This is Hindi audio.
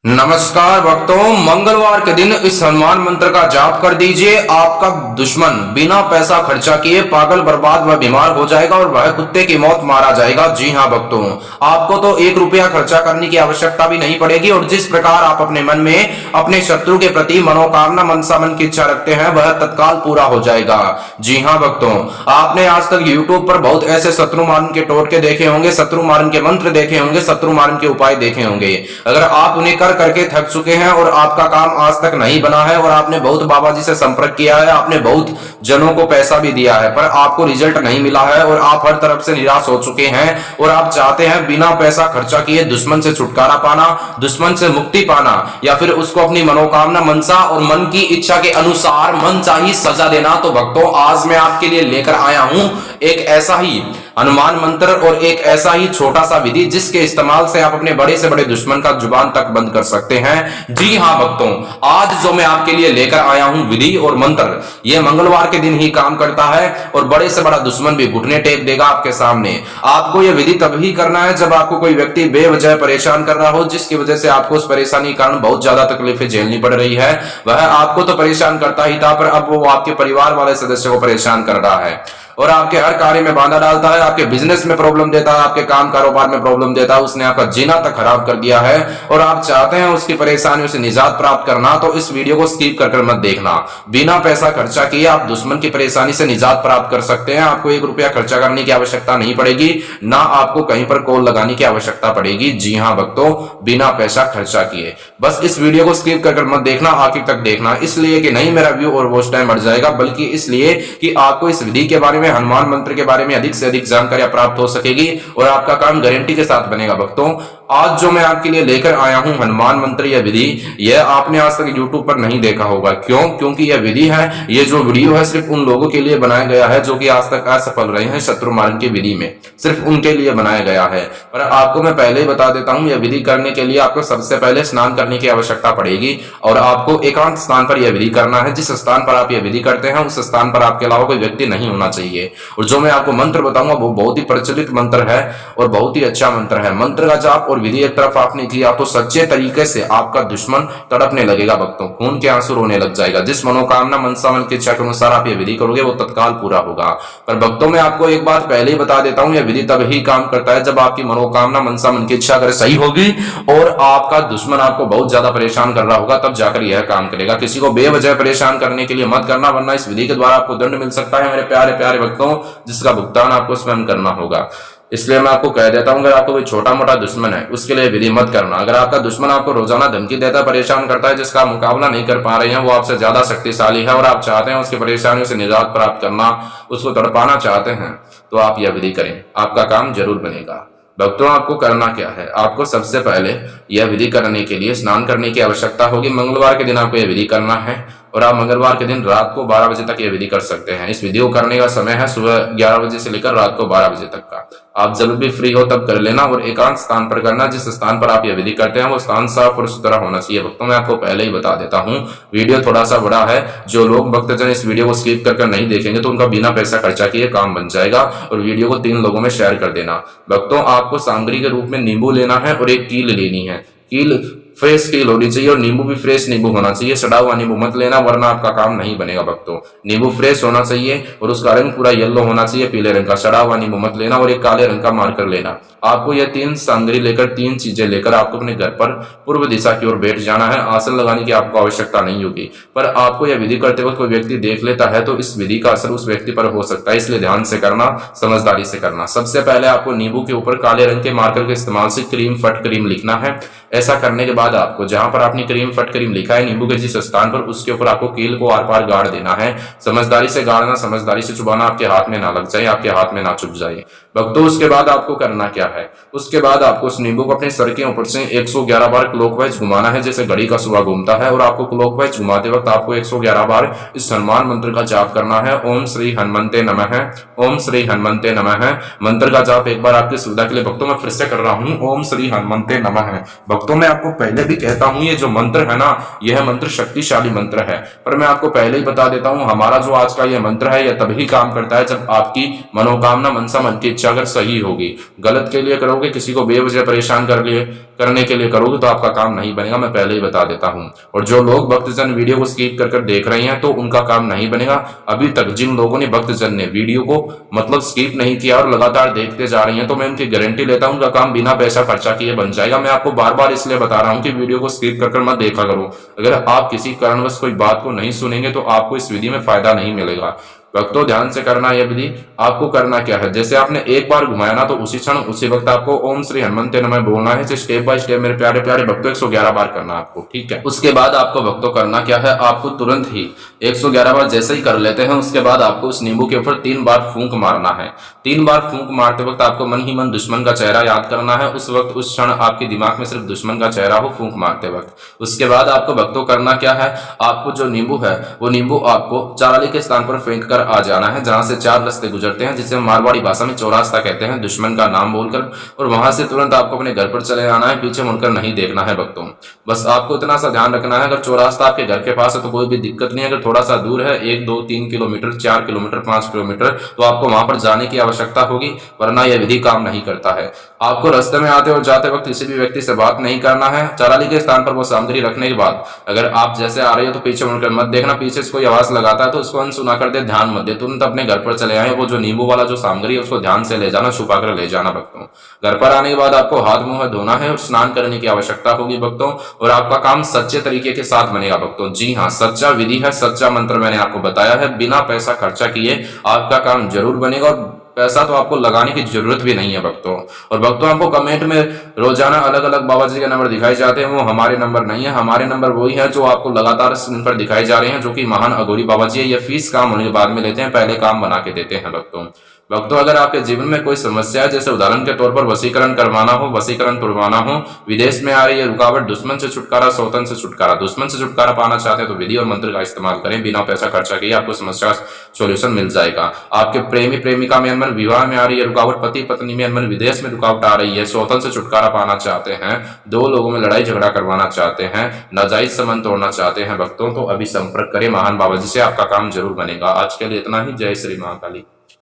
नमस्कार भक्तों, मंगलवार के दिन इस हनुमान मंत्र का जाप कर दीजिए। आपका दुश्मन बिना पैसा खर्चा किए पागल, बर्बाद व बीमार हो जाएगा और वह कुत्ते की मौत मारा जाएगा। जी हाँ भक्तों, आपको तो 1 रुपया खर्चा करने की आवश्यकता भी नहीं पड़ेगी और जिस प्रकार आप अपने मन में अपने शत्रु के प्रति मनोकामना, मनसा मन की इच्छा रखते हैं वह तत्काल पूरा हो जाएगा। जी हाँ भक्तों, आपने आज तक यूट्यूब पर बहुत ऐसे शत्रु मारन के टोटके देखे होंगे, शत्रु मारन के मंत्र देखे होंगे, शत्रु मारन के उपाय देखे होंगे। अगर आप उन्हें करके थक चुके हैं और आपका काम आज तक नहीं बना है और आपने बहुत बाबा जी से संपर्क किया है, आपने बहुत जनों को पैसा भी दिया है पर आपको रिजल्ट नहीं मिला है और आप हर तरफ से निराश हो चुके हैं और आप चाहते हैं बिना पैसा खर्चा किए दुश्मन से छुटकारा पाना, दुश्मन से मुक्ति पाना या फिर उसको अपनी मनोकामना, मनसा और मन की इच्छा के अनुसार मनचाही सजा देना, तो भक्तों आज मैं आपके लिए लेकर आया हूं एक ऐसा ही हनुमान मंत्र और एक ऐसा ही छोटा सा विधि जिसके इस्तेमाल से आप अपने बड़े से बड़े दुश्मन का जुबान तक बंद कर सकते हैं। जी हां भक्तों, आज जो मैं आपके लिए लेकर आया हूं विधि और मंत्र, यह मंगलवार के दिन ही काम करता है और बड़े से बड़ा दुश्मन भी घुटने टेक देगा आपके सामने। आपको यह विधि तभी करना है जब आपको कोई व्यक्ति बेवजह परेशान कर रहा हो, जिसकी वजह से आपको उस परेशानी के कारण बहुत ज्यादा तकलीफें झेलनी पड़ रही है। वह आपको तो परेशान करता ही था पर अब वो आपके परिवार वाले सदस्यों को परेशान कर रहा है और आपके हर कार्य में बाधा डालता है, आपके बिजनेस में प्रॉब्लम देता है, आपके काम कारोबार में प्रॉब्लम देता है, उसने आपका जीना तक खराब कर दिया है और आप चाहते हैं उसकी परेशानियों से निजात प्राप्त करना, तो इस वीडियो को स्किप कर मत देखना। बिना पैसा खर्चा किए आप दुश्मन की परेशानी से निजात प्राप्त कर सकते हैं। आपको 1 रुपया खर्चा करने की आवश्यकता नहीं पड़ेगी, ना आपको कहीं पर कॉल लगाने की आवश्यकता पड़ेगी। जी हाँ भक्तों, बिना पैसा खर्चा किए। बस इस वीडियो को स्किप कर मत देखना, आखिर तक देखना, इसलिए कि नहीं मेरा व्यू और वॉच टाइम बढ़ जाएगा, बल्कि इसलिए कि आपको इस विधि के बारे में, हनुमान मंत्र के बारे में अधिक से अधिक जानकारी प्राप्त हो सकेगी और आपका काम गारंटी के साथ बनेगा। भक्तों आज जो मैं आपके लिए लेकर आया हूं हनुमान मंत्र या विधि, यह आपने आज तक YouTube पर नहीं देखा होगा। क्यों? क्योंकि यह विधि है, ये जो वीडियो है सिर्फ उन लोगों के लिए बनाया गया है जो कि आज तक असफल रहे हैं शत्रु मारन की विधि में, सिर्फ उनके लिए बनाया गया है। पर आपको मैं पहले ही बता देता हूं, यह विधि करने के लिए आपको सबसे पहले स्नान करने की आवश्यकता पड़ेगी और आपको एकांत स्थान पर यह विधि करना है। जिस स्थान पर आप यह विधि करते हैं उस स्थान पर आपके अलावा कोई व्यक्ति नहीं होना चाहिए। और जो मैं आपको मंत्र बताऊंगा वो बहुत ही प्रचलित मंत्र है और बहुत ही अच्छा मंत्र है। मंत्र का जाप और विधि एक तरफ आपने किया तो सच्चे तरीके से आपका दुश्मन तड़पने लगेगा भक्तों, खून के आंसू रोने लग जाएगा। जिस मनोकामना, मनसा मन की इच्छा के अनुसार आप यह विधि करोगे वो तत्काल पूरा होगा। पर भक्तों मैं आपको एक बात पहले ही बता देता हूं, यह विधि तब ही काम करता है जब आपकी मनोकामना, मनसा मन की इच्छा अगर सही होगी और आपका दुश्मन आपको बहुत ज्यादा परेशान कर रहा होगा, तब जाकर यह काम करेगा। किसी को बेवजह परेशान करने के लिए मत करना, वरना इस विधि के द्वारा आपको दंड मिल सकता है मेरे प्यारे प्यारे भक्तों, जिसका भुगतान आपको स्वयं करना होगा। इसलिए मैं आपको कह देता हूं, अगर आपको कोई छोटा मोटा दुश्मन है उसके लिए विधि मत करना। अगर आपका दुश्मन आपको रोजाना धमकी देता है, परेशान करता है, जिसका मुकाबला नहीं कर पा रहे हैं, वो आपसे ज्यादा शक्तिशाली है और आप चाहते हैं उसकी परेशानियों से निजात प्राप्त करना, उसको तड़पाना चाहते हैं, तो आप यह विधि करें, आपका काम जरूर बनेगा। भक्तों आपको करना क्या है, आपको सबसे पहले यह विधि करने के लिए स्नान करने की आवश्यकता होगी। मंगलवार के दिन आपको यह विधि करना है और आप मंगलवार के दिन रात को 12 बजे तक यह विधि कर सकते हैं। इस विधि को करने का समय है सुबह 11 बजे से लेकर रात को 12 बजे तक का। आप जब भी फ्री हो तब कर लेना और एकांत स्थान पर करना। जिस स्थान पर आप यह विधि करते हैं वो स्थान साफ और सुथरा होना चाहिए। भक्तों मैं आपको पहले ही बता देता हूँ, वीडियो थोड़ा सा बड़ा है, जो लोग भक्तजन इस वीडियो को स्किप कर नहीं देखेंगे तो उनका बिना पैसा खर्चा किए काम बन जाएगा। और वीडियो को 3 लोगों में शेयर कर देना। भक्तों आपको सामग्री के रूप में नींबू लेना है और एक कील लेनी है। कील फ्रेश कील होनी चाहिए और नींबू भी फ्रेश नींबू होना चाहिए। सड़ा हुआ नींबू मत लेना, वरना आपका काम नहीं बनेगा भक्तों। नींबू फ्रेश होना चाहिए और उसका रंग पूरा येलो होना चाहिए, पीले रंग का। सड़ा हुआ नींबू मत लेना और एक काले रंग का मार्कर लेना। आपको यह 3 सामग्री लेकर, 3 चीजें लेकर आपको अपने घर पर पूर्व दिशा की ओर बैठ जाना है। आसन लगाने की आपको आवश्यकता नहीं होगी, पर आपको यह विधि करते वक्त कोई व्यक्ति देख लेता है तो इस विधि का असर उस व्यक्ति पर हो सकता है, इसलिए ध्यान से करना, समझदारी से करना। सबसे पहले आपको नींबू के ऊपर काले रंग के मार्कर के इस्तेमाल से क्रीम फट क्रीम लिखना है। ऐसा करने के बाद आपको जहां पर आपने क्रीम फट क्रीम लिखा है नींबू के जिस स्थान पर, उसके ऊपर आपको कील को आर पार गाड़ देना है। समझदारी से गाड़ना, समझदारी से चुबाना, आपके हाथ में ना लग जाए, आपके हाथ में ना चुभ जाए भक्तों। उसके बाद आपको करना क्या है, उसके बाद आपको उस नींबू को अपने सर के ऊपर से 111 बार क्लॉकवाइज घुमाना है, जैसे घड़ी का सुबह घूमता है। और आपको क्लॉकवाइज घुमाते वक्त आपको 111 बार इस हनुमान मंत्र का जाप करना है। ओम श्री हनुमंते नमः, ओम श्री हनुमंते नमः। मंत्र का जाप एक बार आपकी सुविधा के लिए भक्तों मैं फिर से कर रहा हूं, ओम श्री हनुमंते नमः। भक्तों मैं आपको पहले भी कहता हूं, ये जो मंत्र है ना, यह मंत्र शक्तिशाली मंत्र है, पर मैं आपको पहले ही बता देता हूं, हमारा जो आज का यह मंत्र है यह तभी काम करता है जब आपकी मनोकामना, मनसा मन की इच्छा अगर सही होगी। गलत के लिए करोगे, किसी को बेवजह परेशान करने के लिए करोगे तो आपका काम नहीं बनेगा, मैं पहले ही बता देता हूं। और जो लोग भक्तजन वीडियो को स्किप कर देख रहे हैं तो उनका काम नहीं बनेगा। अभी तक जिन लोगों ने भक्तजन ने वीडियो को मतलब स्किप नहीं किया और लगातार देखते जा रही हैं, तो मैं उनकी गारंटी लेता हूं उनका काम बिना पैसा खर्चा किए बन जाएगा। मैं आपको बार बार इसलिए बता रहा हूं कि वीडियो को स्किप कर मत देखा करो। अगर आप किसी कारणवश कोई बात को नहीं सुनेंगे तो आपको इस विधि में फायदा नहीं मिलेगा। भक्तों ध्यान से करना यह विधि। आपको करना क्या है, जैसे आपने एक बार घुमाया ना तो उसी क्षण उसी वक्त आपको ओम श्री हनुमंते नमः बोलना है। स्टेप बाय स्टेप मेरे प्यारे प्यारे भक्तों 111 बार करना आपको, ठीक है। उसके बाद आपको भक्तों करना क्या है, आपको तुरंत ही 111 बार जैसे ही कर लेते हैं उसके बाद आपको उस नींबू के ऊपर 3 बार फूंक मारना है। 3 बार फूंक मारते वक्त आपको मन ही मन दुश्मन का चेहरा याद करना है। उस वक्त उस क्षण आपके दिमाग में सिर्फ दुश्मन का चेहरा हो फूंक मारते वक्त। उसके बाद आपको भक्तों करना क्या है, आपको जो नींबू है वो नींबू आपको चाराली के स्थान पर फेंक कर आ जाना है, जहां से 4 रास्ते गुजरते हैं, जिसे मारवाड़ी भाषा में चौरास्ता कहते हैं, दुश्मन का नाम बोलकर। और वहां से तुरंत आपको अपने घर पर चले आना है, पीछे मुड़कर नहीं देखना है भक्तों। बस आपको इतना सा ध्यान रखना है, अगर चौरास्ता आपके घर के पास है तो कोई भी दिक्कत नहीं है। अगर थोड़ा सा दूर है 1, 2, 3 किलोमीटर, 4 किलोमीटर, 5 किलोमीटर, तो आपको वहां पर जाने की आवश्यकता होगी, वरना यह विधि काम नहीं करता है। आपको रास्ते में आते और जाते वक्त किसी भी व्यक्ति से बात नहीं करना है। चाराली के स्थान पर वो सामग्री रखने के बाद अगर आप जैसे आ रहे हो तो पीछे मुड़कर मत देखना, पीछे से कोई आवाज लगाता है तो उसको अनसुना कर दे, ध्यान मत दे, तुरंत अपने घर पर चले आए। वो जो नींबू वाला जो सामग्री है उसको ध्यान से ले जाना, छुपा कर ले जाना भक्तों। घर पर आने के बाद आपको हाथ मुंह धोना है और स्नान करने की आवश्यकता होगी भक्तों, और आपका काम सच्चे तरीके के साथ बनेगा भक्तों। जी हाँ, सच्चा विधि है, सच्चा मंत्र मैंने आपको बताया है, बिना पैसा खर्चा किए आपका काम जरूर बनेगा। और पैसा तो आपको लगाने की जरूरत भी नहीं है भक्तों। और भक्तों आपको कमेंट में रोजाना अलग अलग बाबा जी के नंबर दिखाई जाते हैं, वो हमारे नंबर नहीं है। हमारे नंबर वही है जो आपको लगातार स्क्रीन पर दिखाई जा रहे हैं, जो कि महान अघोरी बाबा जी है। ये फीस काम होने के बाद में लेते हैं, पहले काम बना के देते हैं भक्तों। अगर आपके जीवन में कोई समस्या है, जैसे उदाहरण के तौर पर वशीकरण करवाना हो, वशीकरण तुड़वाना हो, विदेश में आ रही है रुकावट, दुश्मन से छुटकारा, सौतन से छुटकारा, दुश्मन से छुटकारा पाना चाहते हैं तो विधि और मंत्र का इस्तेमाल करें, बिना पैसा खर्चा किए आपको समस्या का सोल्यूशन मिल जाएगा। आपके प्रेमी प्रेमिका में अनबन, विवाह में आ रही है रुकावट, पति पत्नी में अनबन, विदेश में रुकावट आ रही है, सौतन से छुटकारा पाना चाहते हैं, 2 लोगों में लड़ाई झगड़ा करवाना चाहते हैं, नाजायज संबंध तोड़ना चाहते हैं भक्तों, तो अभी संपर्क करें महान बाबा जी से, आपका काम जरूर बनेगा। आज के लिए इतना ही। जय श्री महाकाली।